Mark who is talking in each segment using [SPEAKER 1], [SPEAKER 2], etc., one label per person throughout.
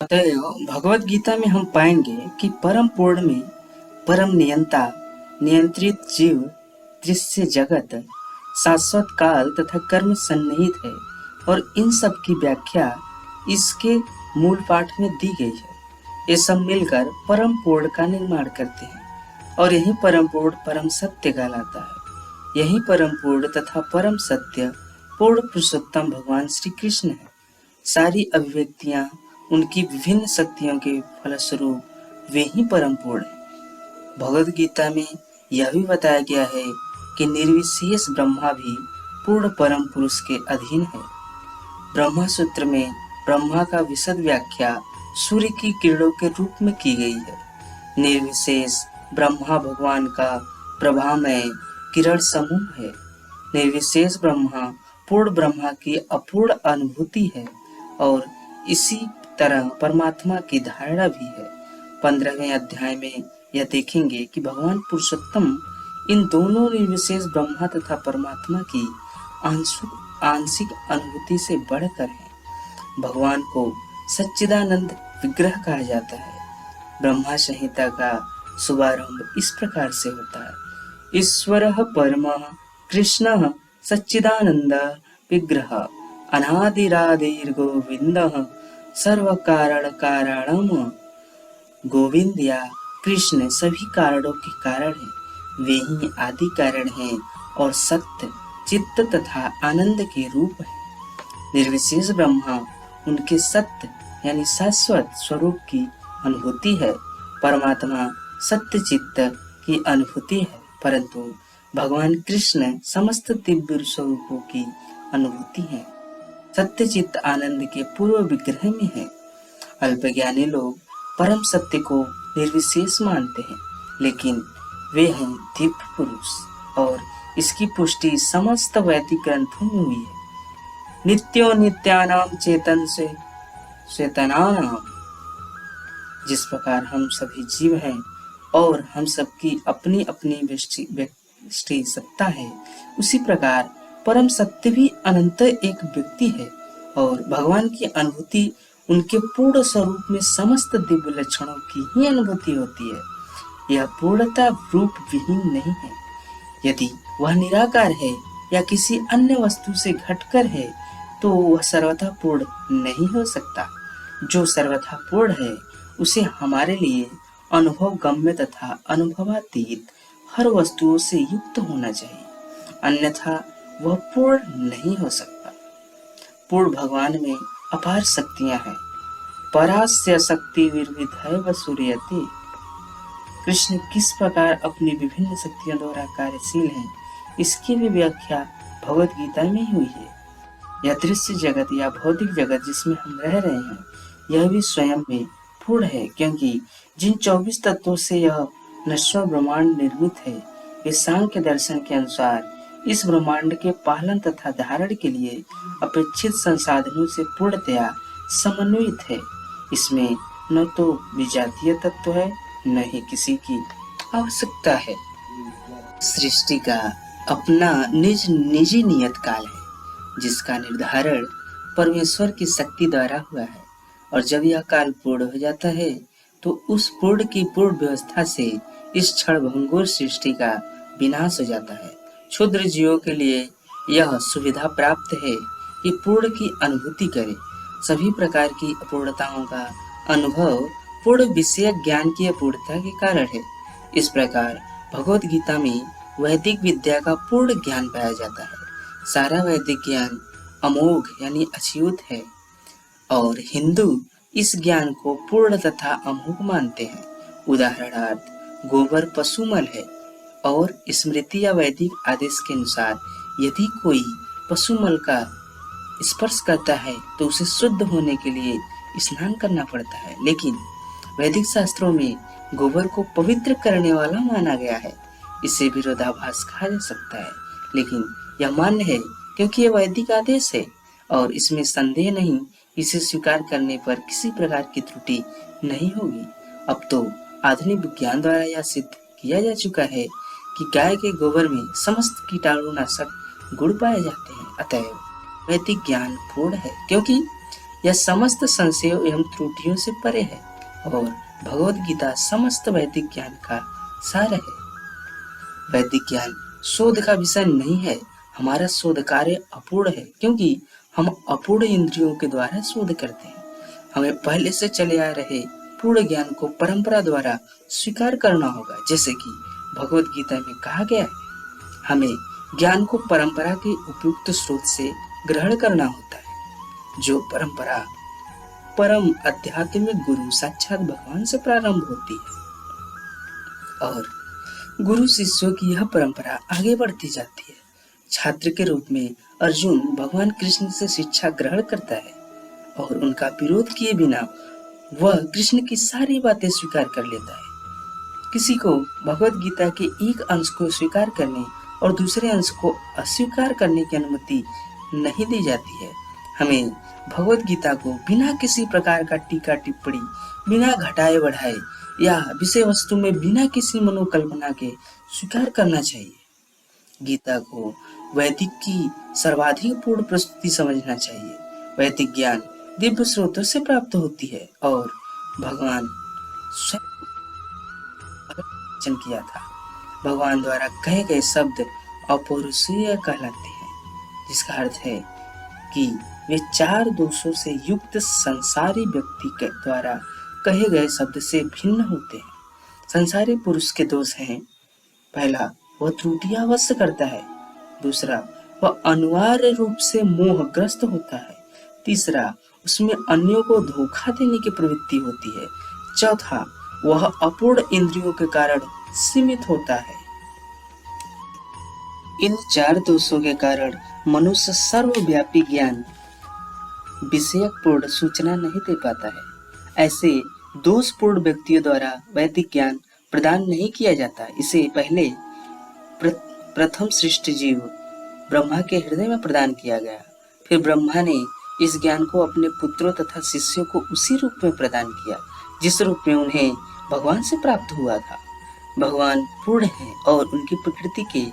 [SPEAKER 1] अतएव भगवत गीता में हम पाएंगे कि परम पूर्ण में परम नियंता नियंत्रित जीव दृश्य जगत शाश्वत काल तथा कर्म सन्निहित है और इन सब की व्याख्या इसके मूल पाठ में दी गई है। ये सब मिलकर परम पूर्ण का निर्माण करते हैं और यही परम पूर्ण परम सत्य कहलाता है। यही परम पूर्ण तथा परम सत्य पूर्ण पुरुषोत्तम भगवान श्री कृष्ण है। सारी अभिव्यक्तियां उनकी विभिन्न शक्तियों के फलस्वरूप वे ही परम पूर्ण है। भगवद गीता में यह भी बताया गया है कि निर्विशेष ब्रह्मा भी पूर्ण परम पुरुष के अधीन है। ब्रह्मा सूत्र में ब्रह्मा का विशद व्याख्या सूर्य की किरणों के रूप में की गई है। निर्विशेष ब्रह्मा भगवान का प्रभामय किरण समूह है। निर्विशेष ब्रह्मा पूर्ण ब्रह्मा की अपूर्ण अनुभूति है और इसी तरह परमात्मा की धारणा भी है। 15वें अध्याय में यह देखेंगे कि भगवान पुरुषोत्तम इन दोनों निर्विशेष ब्रह्मा तथा परमात्मा की आंशिक अनुभूति से बढ़कर है। भगवान को सच्चिदानंद विग्रह कहा जाता है। ब्रह्मा संहिता का शुभारंभ इस प्रकार से होता है। ईश्वरः परमः कृष्णः सच्चिदानंद विग्रह अनादिरादिर्गोविन्दः सर्वकारण कारणम। गोविंद या कृष्ण सभी कारणों के कारण है। वे ही आदि कारण हैं और सत्य चित्त तथा आनंद के रूप है। निर्विशेष ब्रह्मा उनके सत्य यानी शाश्वत स्वरूप की अनुभूति है। परमात्मा सत्य चित्त की अनुभूति है, परंतु भगवान कृष्ण समस्त दिव्य स्वरूपों की अनुभूति है। सत्य चित्त आनंद के पूर्व विग्रह में है। अल्पज्ञानी लोग परम सत्य को निर्विशेष मानते हैं, लेकिन वे हैं दिव्य पुरुष और इसकी पुष्टि समस्त वैदिक ग्रंथों में हुई है। नित्यो नित्यानाम चेतन से चेतनानाम। जिस प्रकार हम सभी जीव हैं और हम सबकी अपनी अपनी व्यष्टि सत्ता है, उसी प्रकार परम सत्य भी अनंत एक व्यक्ति है और भगवान की अनुभूति उनके पूर्ण स्वरूप में समस्त दिव्य लक्षणों की ही अनुभूति होती है। यह पूर्णता रूप विहीन नहीं है। यदि वह निराकार है या किसी अन्य वस्तु से घटकर है तो वह सर्वथा पूर्ण नहीं हो सकता। जो सर्वथा पूर्ण है उसे हमारे लिए अनुभव गम्य तथा अनुभवातीत हर वस्तुओं से युक्त होना चाहिए, अन्यथा वह पूर्ण नहीं हो सकता। पूर्ण भगवान में अपार शक्तियां हैं। परास्य शक्ति विविधैव सूर्यते। कृष्ण किस प्रकार अपनी विभिन्न शक्तियों द्वारा कार्यशील हैं, इसकी भी व्याख्या भगवत गीता में हुई है। यह दृश्य जगत या भौतिक जगत जिसमें हम रह रहे हैं, यह भी स्वयं में पूर्ण है, क्योंकि जिन 24 तत्वों से यह नश्वर ब्रह्मांड निर्मित है, वे सांख्य दर्शन के अनुसार इस ब्रह्मांड के पालन तथा धारण के लिए अपेक्षित संसाधनों से पूर्णतया समन्वित है। इसमें न तो विजातीय तत्व है, न ही किसी की आवश्यकता है। सृष्टि का अपना निजी नियत काल है, जिसका निर्धारण परमेश्वर की शक्ति द्वारा हुआ है, और जब यह काल पूर्ण हो जाता है तो उस पूर्ण की पूर्ण व्यवस्था से इस क्षण भंगुर सृष्टि का विनाश हो जाता है। क्षुद्र जीवों के लिए यह सुविधा प्राप्त है कि पूर्ण की अनुभूति करें। सभी प्रकार की अपूर्णताओं का अनुभव पूर्ण विषय ज्ञान की अपूर्णता के कारण है। इस प्रकार भगवत गीता में वैदिक विद्या का पूर्ण ज्ञान पाया जाता है। सारा वैदिक ज्ञान अमोघ यानी अच्युत है और हिंदू इस ज्ञान को पूर्ण तथा अमोघ मानते हैं। उदाहरणार्थ गोबर पशुमल है और स्मृति या वैदिक आदेश के अनुसार यदि कोई पशुमल का स्पर्श करता है तो उसे शुद्ध होने के लिए स्नान करना पड़ता है, लेकिन वैदिक शास्त्रों में गोबर को पवित्र करने वाला माना गया है। इसे विरोधाभास कहा जा सकता है, लेकिन यह मान्य है क्योंकि यह वैदिक आदेश है और इसमें संदेह नहीं। इसे स्वीकार करने पर किसी प्रकार की त्रुटि नहीं होगी। अब तो आधुनिक विज्ञान द्वारा यह सिद्ध किया जा चुका है कि गाय के गोबर में समस्त कीटाणुनाशक गुण पाए जाते हैं। अतएव वैदिक ज्ञान पूर्ण है, क्योंकि यह समस्त संशयों एवं त्रुटियों से परे है और भगवत गीता समस्त वैदिक ज्ञान का सार है। वैदिक ज्ञान शोध का विषय नहीं है। हमारा शोध कार्य अपूर्ण है, क्योंकि हम अपूर्ण इंद्रियों के द्वारा शोध करते हैं। हमें पहले से चले आ रहे पूर्ण ज्ञान को परंपरा द्वारा स्वीकार करना होगा। जैसे कि भगवत गीता में कहा गया है, हमें ज्ञान को परंपरा के उपयुक्त स्रोत से ग्रहण करना होता है। जो परंपरा परम आध्यात्मिक गुरु साक्षात भगवान से प्रारंभ होती है और गुरु शिष्यों की यह परंपरा आगे बढ़ती जाती है। छात्र के रूप में अर्जुन भगवान कृष्ण से शिक्षा ग्रहण करता है और उनका विरोध किए बिना वह कृष्ण की सारी बातें स्वीकार कर लेता है। किसी को भगवत गीता के एक अंश को स्वीकार करने और दूसरे अंश को अस्वीकार करने की अनुमति नहीं दी जाती है। हमें भगवत गीता को बिना किसी प्रकार का टीका टिप्पणी, बिना घटाए बढ़ाए या विषय वस्तु में बिना किसी मनोकल्पना के स्वीकार करना चाहिए। गीता को वैदिक की सर्वाधिक पूर्ण प्रस्तुति समझना चाहिए। वैदिक ज्ञान दिव्य स्रोतों से प्राप्त होती है और भगवान स्वयं वचन किया था। भगवान द्वारा कहे गए शब्द अपौरुषीय कहलाते हैं, जिसका अर्थ है कि वे 4 दोषों से युक्त संसारी व्यक्ति के द्वारा कहे गए शब्द से भिन्न होते हैं। संसारी पुरुष के दोष हैं, पहला, वह त्रुटियां अवश्य करता है। दूसरा, वह अनिवार्य रूप से मोहग्रस्त होता है। तीसरा, उसमें अन्यों को धोखा देने की प्रवृत्ति होती है। चौथा, वह अपूर्ण इंद्रियों के कारण सीमित होता है। इन 4 दोषों के कारण मनुष्य सर्वव्यापी ज्ञान विषयक पूर्ण सूचना नहीं दे पाता है। ऐसे दोषपूर्ण व्यक्तियों द्वारा वैदिक ज्ञान प्रदान नहीं किया जाता। इसे पहले प्रथम सृष्टि जीव ब्रह्मा के हृदय में प्रदान किया गया। फिर ब्रह्मा ने इस ज्ञान को अपने पुत्रों तथा शिष्यों को उसी रूप में प्रदान किया जिस रूप में उन्हें भगवान से प्राप्त हुआ था। भगवान पूर्ण है और उनकी प्रकृति के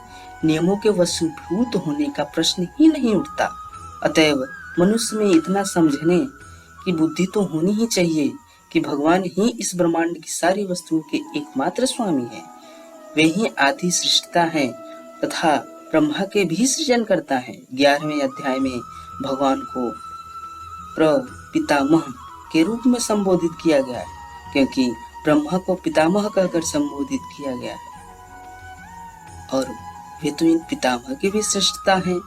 [SPEAKER 1] नियमों के वशीभूत होने का प्रश्न ही नहीं उठता। अतएव मनुष्य में इतना समझने की बुद्धि तो होनी ही चाहिए कि भगवान ही इस ब्रह्मांड की सारी वस्तुओं के एकमात्र स्वामी हैं। वे ही आदि सृष्टिता हैं तथा ब्रह्मा के भी सृजन करता है। 11वें अध्याय में भगवान को प्रपितामह के रूप में संबोधित किया गया है, क्योंकि ब्रह्मा को पितामह कहकर संबोधित किया गया है और वे तो इन पितामह की भी श्रेष्ठता हैं।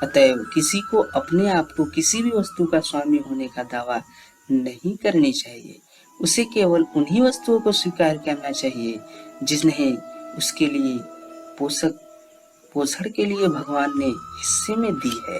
[SPEAKER 1] अतएव किसी को अपने आप को किसी भी वस्तु का स्वामी होने का दावा नहीं करनी चाहिए। उसे केवल उन्हीं वस्तुओं को स्वीकार करना चाहिए जिन्हें उसके लिए पोषण के लिए भगवान ने हिस्से में दी है।